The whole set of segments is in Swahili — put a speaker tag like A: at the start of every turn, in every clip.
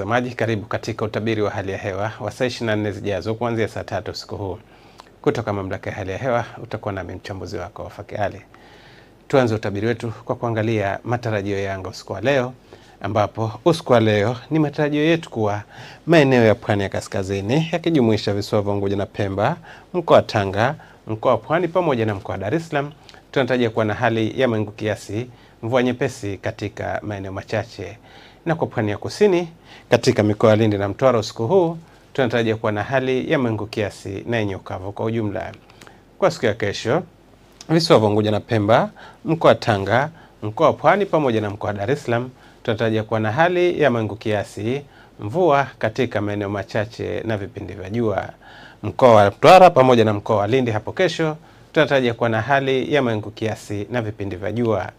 A: Mtazamaji, karibu katika utabiri wa hali ya hewa wa saa 24 zijazo kuanzia saa 3 usiku huu. Kutoka mamlaka ya hali ya hewa utakuwa nami mchambuzi wako Wafaki Ali. Tuanze utabiri wetu kwa kuangalia matarajio ya anga usiku wa leo, ambapo usiku wa leo ni matarajio yetu kuwa maeneo ya pwani ya kaskazini yakijumuisha visiwa vya Unguja na Pemba, mkoa wa Tanga, mkoa wa Pwani pamoja na mkoa wa Dar es Salaam tunatarajia kuwa na hali ya mawingu kiasi, mvua nyepesi katika maeneo machache. Na kwa pwani ya kusini katika mikoa ya Lindi na Mtwara usiku huu tunatarajia kuwa na hali ya mawingu kiasi na yenye ukavu kwa ujumla. Kwa siku ya kesho, visiwa vya Unguja na Pemba, mkoa wa Tanga, mkoa wa Pwani pamoja na mkoa wa Dar es Salaam tunatarajia kuwa na hali ya mawingu kiasi, mvua katika maeneo machache na vipindi vya jua. Mkoa wa Mtwara pamoja na mkoa wa Lindi hapo kesho tunatarajia kuwa na hali ya mawingu kiasi na vipindi vya jua.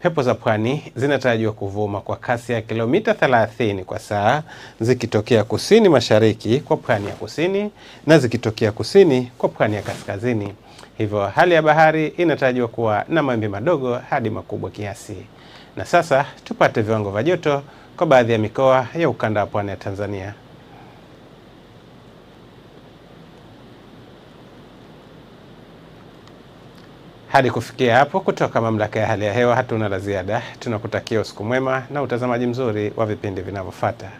A: Pepo za pwani zinatarajiwa kuvuma kwa kasi ya kilomita 30 kwa saa zikitokea kusini mashariki kwa pwani ya kusini na zikitokea kusini kwa pwani ya kaskazini. Hivyo hali ya bahari inatarajiwa kuwa na mawimbi madogo hadi makubwa kiasi. Na sasa tupate viwango vya joto kwa baadhi ya mikoa ya ukanda wa pwani ya Tanzania. Hadi kufikia hapo, kutoka mamlaka ya hali ya hewa hatuna la ziada. Tunakutakia usiku mwema na utazamaji mzuri wa vipindi vinavyofuata.